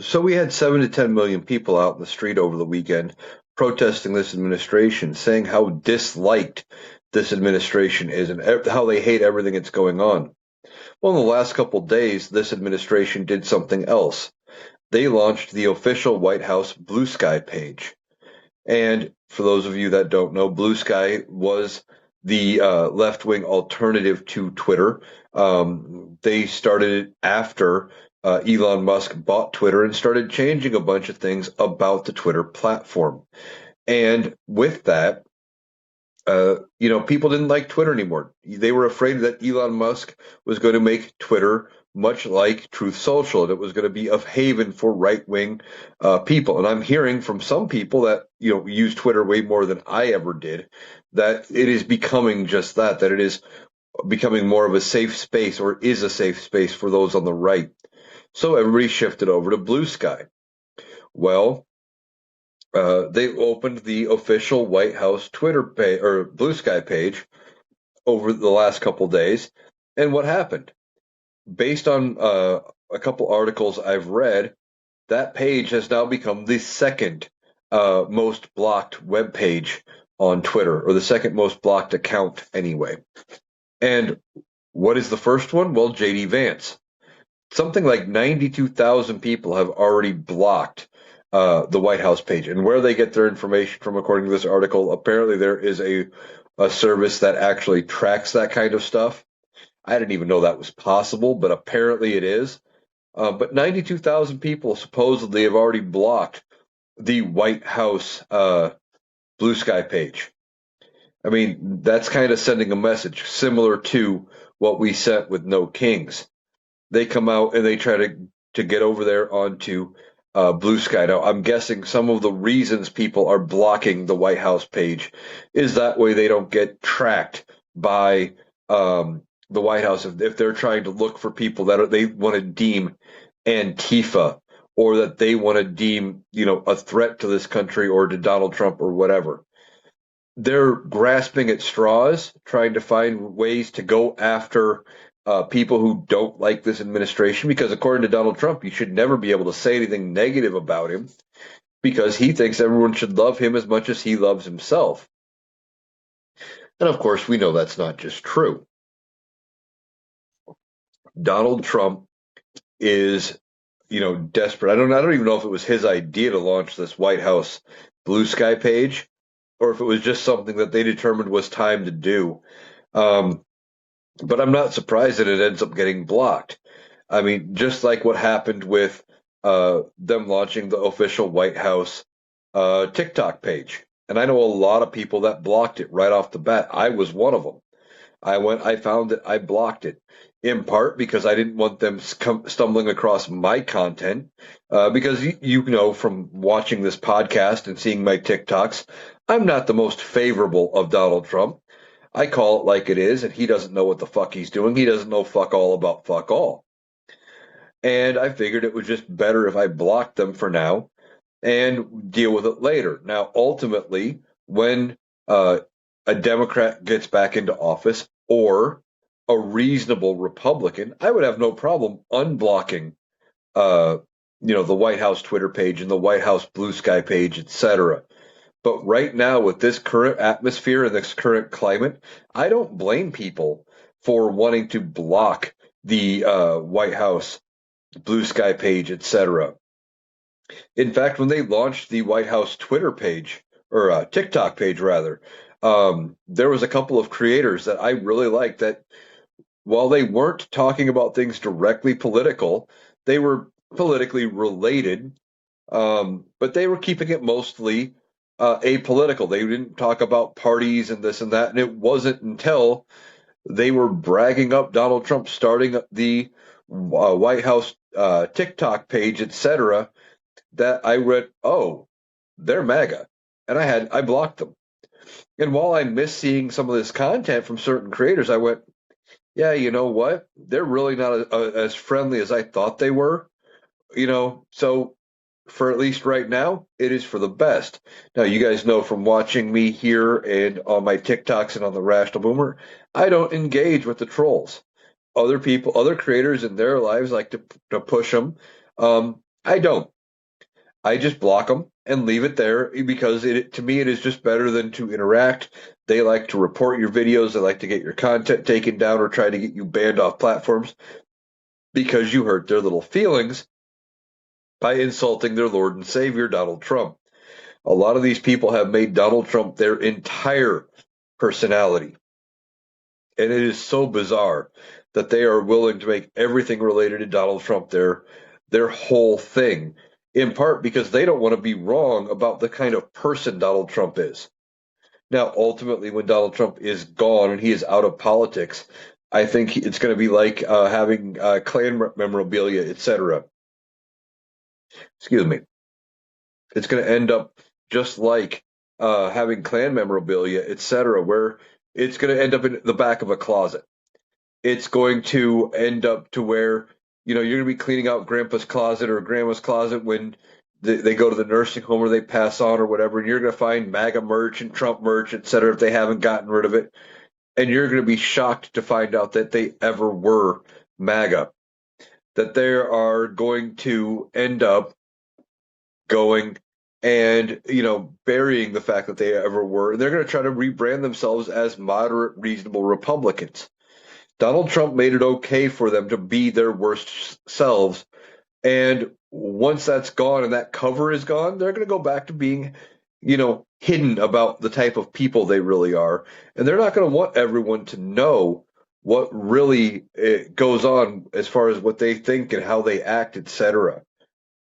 so we had 7 to 10 million people out in the street over the weekend protesting this administration, saying how disliked this administration is and how they hate everything that's going on. Well, in the last couple of days, this administration did something else. They launched the official White House Blue Sky page. And for those of you that don't know, Blue Sky was the left-wing alternative to Twitter. They started it after Elon Musk bought Twitter and started changing a bunch of things about the Twitter platform. And with that, People didn't like Twitter anymore. They were afraid that Elon Musk was going to make Twitter much like Truth Social, and it was going to be a haven for right-wing people. And I'm hearing from some people that use Twitter way more than I ever did, that it is becoming just that. That it is becoming more of a safe space, or is a safe space for those on the right. So everybody shifted over to Blue Sky. Well, they opened the official White House Twitter page or Blue Sky page over the last couple days. And what happened? Based on a couple articles I've read, that page has now become the second most blocked web page on Twitter, or the second most blocked account anyway. And what is the first one? Well, JD Vance. Something like 92,000 people have already blocked the White House page. And where they get their information from, according to this article, apparently there is a service that actually tracks that kind of stuff. I didn't even know that was possible, but apparently it is. But 92,000 people supposedly have already blocked the White House Blue Sky page. I mean, that's kind of sending a message similar to what we sent with No Kings. They come out and they try to get over there onto Blue Sky. Now, I'm guessing some of the reasons people are blocking the White House page is that way they don't get tracked by the White House if they're trying to look for people that they want to deem Antifa, or that they want to deem a threat to this country or to Donald Trump or whatever. They're grasping at straws, trying to find ways to go after people who don't like this administration, because according to Donald Trump, you should never be able to say anything negative about him, because he thinks everyone should love him as much as he loves himself. And of course, we know that's not just true. Donald Trump is, desperate. I don't even know if it was his idea to launch this White House Blue Sky page, or if it was just something that they determined was time to do. But I'm not surprised that it ends up getting blocked. I mean, just like what happened with them launching the official White House TikTok page. And I know a lot of people that blocked it right off the bat. I was one of them. I found it, I blocked it, in part because I didn't want them stumbling across my content. Because from watching this podcast and seeing my TikToks, I'm not the most favorable of Donald Trump. I call it like it is, and he doesn't know what the fuck he's doing. He doesn't know fuck all about fuck all. And I figured it was just better if I blocked them for now and deal with it later. Now, ultimately, when a Democrat gets back into office, or a reasonable Republican, I would have no problem unblocking, the White House Twitter page and the White House Blue Sky page, etc. But right now, with this current atmosphere and this current climate, I don't blame people for wanting to block the White House Blue Sky page, etc. In fact, when they launched the White House Twitter page, or TikTok page rather, there was a couple of creators that I really liked that, while they weren't talking about things directly political, they were politically related, but they were keeping it mostly apolitical. They didn't talk about parties and this and that, and it wasn't until they were bragging up Donald Trump starting the White House TikTok page, etc., that I read, oh, they're MAGA, and I blocked them. And while I miss seeing some of this content from certain creators, I went, yeah, you know what? They're really not as friendly as I thought they were. So for at least right now, it is for the best. Now, you guys know from watching me here and on my TikToks and on the Rational Boomer, I don't engage with the trolls. Other people, other creators in their lives like to push them. I don't. I just block them and leave it there, because to me it is just better than to interact. They like to report your videos. They like to get your content taken down or try to get you banned off platforms because you hurt their little feelings by insulting their Lord and Savior, Donald Trump. A lot of these people have made Donald Trump their entire personality. And it is so bizarre that they are willing to make everything related to Donald Trump their whole thing, in part because they don't want to be wrong about the kind of person Donald Trump is. Now, ultimately, when Donald Trump is gone and he is out of politics, I think it's going to be like having Klan memorabilia, etc. Excuse me. It's going to end up just like having Klan memorabilia, etc., where it's going to end up in the back of a closet. It's going to end up to where you're going to be cleaning out Grandpa's closet or Grandma's closet when they go to the nursing home or they pass on or whatever, and you're going to find MAGA merch and Trump merch, etc., if they haven't gotten rid of it, and you're going to be shocked to find out that they ever were MAGA, that they are going to end up going and burying the fact that they ever were. They're going to try to rebrand themselves as moderate, reasonable Republicans. Donald Trump made it okay for them to be their worst selves, and once that's gone and that cover is gone, they're going to go back to being, hidden about the type of people they really are, and they're not going to want everyone to know what really goes on as far as what they think and how they act, etc.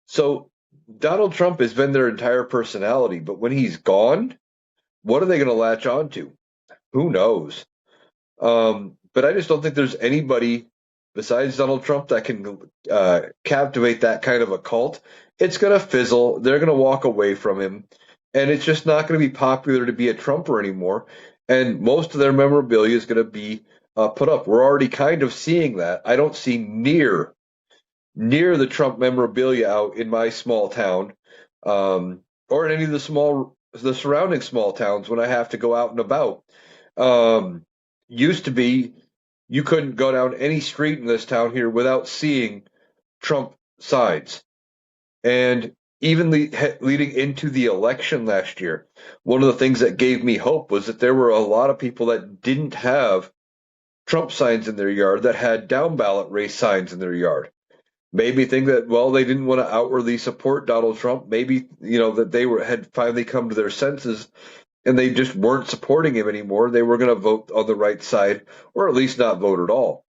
So Donald Trump has been their entire personality, but when he's gone, what are they going to latch on to? Who knows? But I just don't think there's anybody besides Donald Trump that can captivate that kind of a cult. It's going to fizzle. They're going to walk away from him, and it's just not going to be popular to be a Trumper anymore. And most of their memorabilia is going to be put up. We're already kind of seeing that. I don't see near the Trump memorabilia out in my small town, or in any of the surrounding small towns when I have to go out and about. Um, Used to be you couldn't go down any street in this town here without seeing Trump signs. And even leading into the election last year, one of the things that gave me hope was that there were a lot of people that didn't have Trump signs in their yard that had down ballot race signs in their yard. Maybe think that, well, they didn't want to outwardly support Donald Trump. Maybe that had finally come to their senses and they just weren't supporting him anymore. They were going to vote on the right side, or at least not vote at all.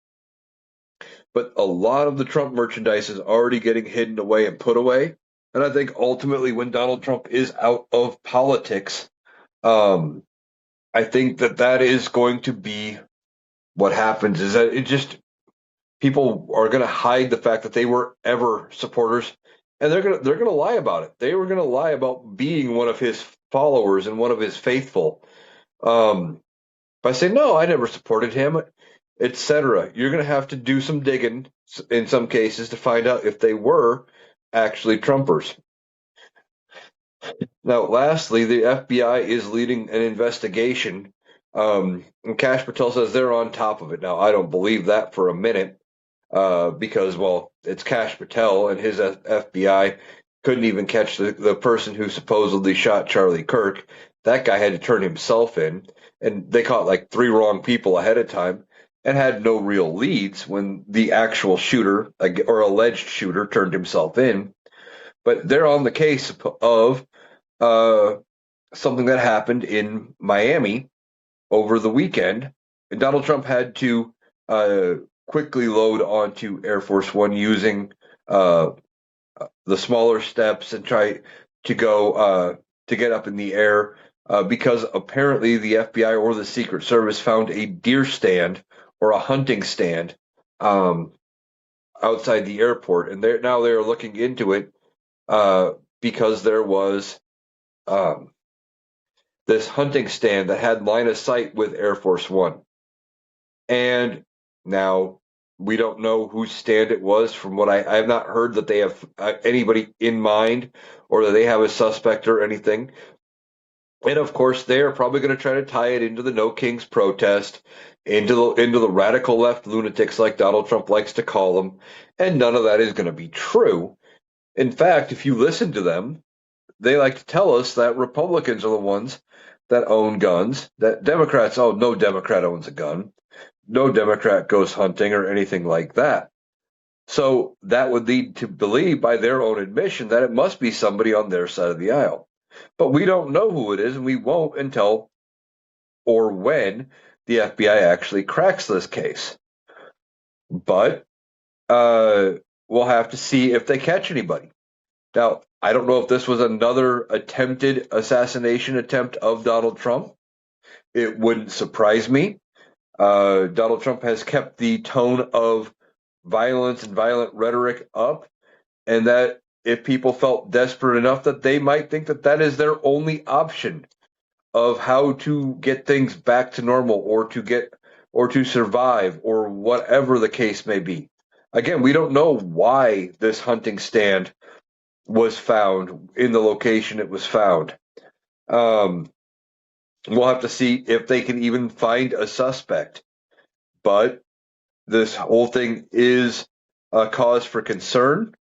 But a lot of the Trump merchandise is already getting hidden away and put away. And I think ultimately, when Donald Trump is out of politics, um, I think that is going to be what happens. Is that it just people are going to hide the fact that they were ever supporters, and they're going to lie about it. They were going to lie about being one of his followers and one of his faithful. Um, by saying no, I never supported him, etc. You're going to have to do some digging in some cases to find out if they were actually Trumpers. Now, lastly, the FBI is leading an investigation. And Kash Patel says they're on top of it. Now, I don't believe that for a minute, because, well, it's Kash Patel and his FBI couldn't even catch the person who supposedly shot Charlie Kirk. That guy had to turn himself in, and they caught like three wrong people ahead of time and had no real leads when the actual shooter or alleged shooter turned himself in. But they're on the case of uh, something that happened in Miami over the weekend. And Donald Trump had to uh, quickly load onto Air Force One using uh, the smaller steps and try to go to get up in the air, because apparently the FBI or the Secret Service found a deer stand or a hunting stand um, outside the airport, and they're looking into it, because there was um, this hunting stand that had line of sight with Air Force One. And now we don't know whose stand it was. From what I have not heard that they have anybody in mind or that they have a suspect or anything. And of course, they are probably going to try to tie it into the No Kings protest, into the radical left lunatics like Donald Trump likes to call them. And none of that is going to be true. In fact, if you listen to them, they like to tell us that Republicans are the ones that own guns, that Democrats, oh, no Democrat owns a gun. No Democrat goes hunting or anything like that. So that would lead to believe, by their own admission, that it must be somebody on their side of the aisle. But we don't know who it is, and we won't until or when the FBI actually cracks this case. But uh, we'll have to see if they catch anybody. Now, I don't know if this was another attempted assassination attempt of Donald Trump, it wouldn't surprise me. Donald Trump has kept the tone of violence and violent rhetoric up, and that if people felt desperate enough that they might think that that is their only option of how to get things back to normal or to survive or whatever the case may be. Again, we don't know why this hunting stand was found in the location it was found. Um, we'll have to see if they can even find a suspect. But this whole thing is a cause for concern.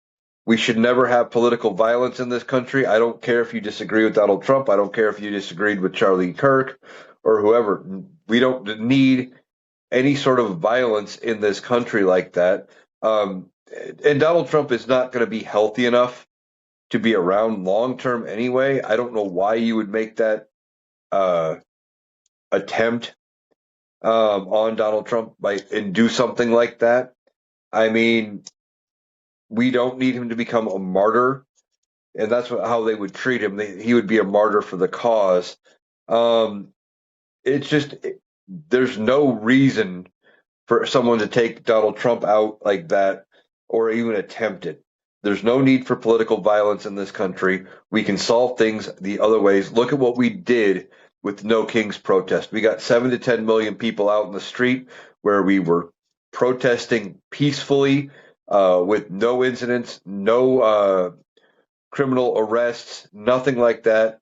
We should never have political violence in this country. I don't care if you disagree with Donald Trump. I don't care if you disagreed with Charlie Kirk or whoever. We don't need any sort of violence in this country like that. And Donald Trump is not going to be healthy enough to be around long term anyway. I don't know why you would make that attempt on Donald Trump and do something like that. I mean, we don't need him to become a martyr, and that's how they would treat him. He would be a martyr for the cause. It's just there's no reason for someone to take Donald Trump out like that or even attempt it. There's no need for political violence in this country. We can solve things the other ways. Look at what we did with the No Kings protest. We got 7 to 10 million people out in the street where we were protesting peacefully with no incidents, no criminal arrests, nothing like that.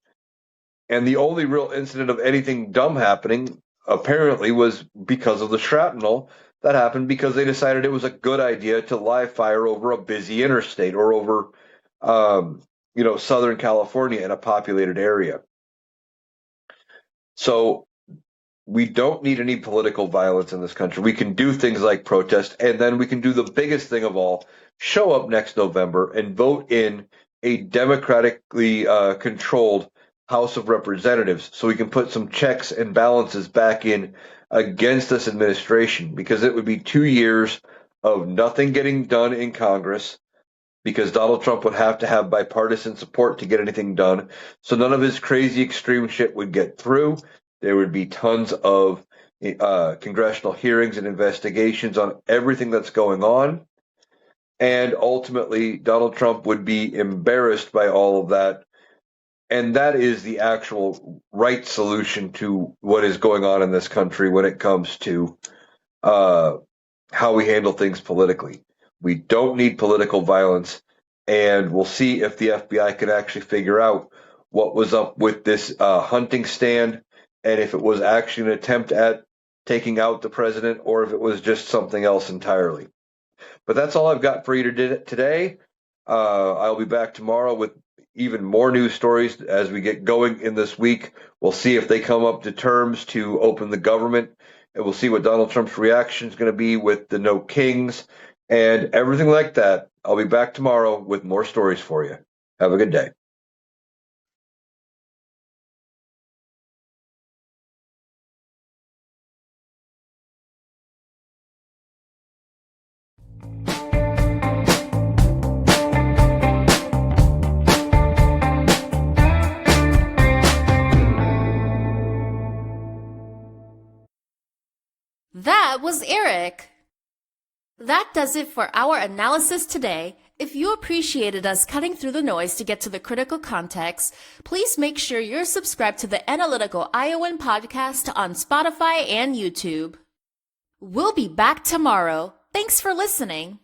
And the only real incident of anything dumb happening apparently was because of the shrapnel that happened because they decided it was a good idea to live fire over a busy interstate or over, Southern California in a populated area. So we don't need any political violence in this country. We can do things like protest, and then we can do the biggest thing of all, show up next November and vote in a democratically controlled House of Representatives so we can put some checks and balances back in against this administration, because it would be 2 years of nothing getting done in Congress because Donald Trump would have to have bipartisan support to get anything done. So none of his crazy extreme shit would get through. There would be tons of congressional hearings and investigations on everything that's going on. And ultimately, Donald Trump would be embarrassed by all of that. And that is the actual right solution to what is going on in this country when it comes to how we handle things politically. We don't need political violence, and we'll see if the FBI can actually figure out what was up with this hunting stand, and if it was actually an attempt at taking out the president or if it was just something else entirely. But that's all I've got for you today. I'll be back tomorrow with even more news stories as we get going in this week. We'll see if they come up to terms to open the government, and we'll see what Donald Trump's reaction is going to be with the No Kings and everything like that. I'll be back tomorrow with more stories for you. Have a good day. That was Eric. That does it for our analysis today. If you appreciated us cutting through the noise to get to the critical context, please make sure you're subscribed to the Analytical Iowan podcast on Spotify and YouTube. We'll be back tomorrow. Thanks for listening.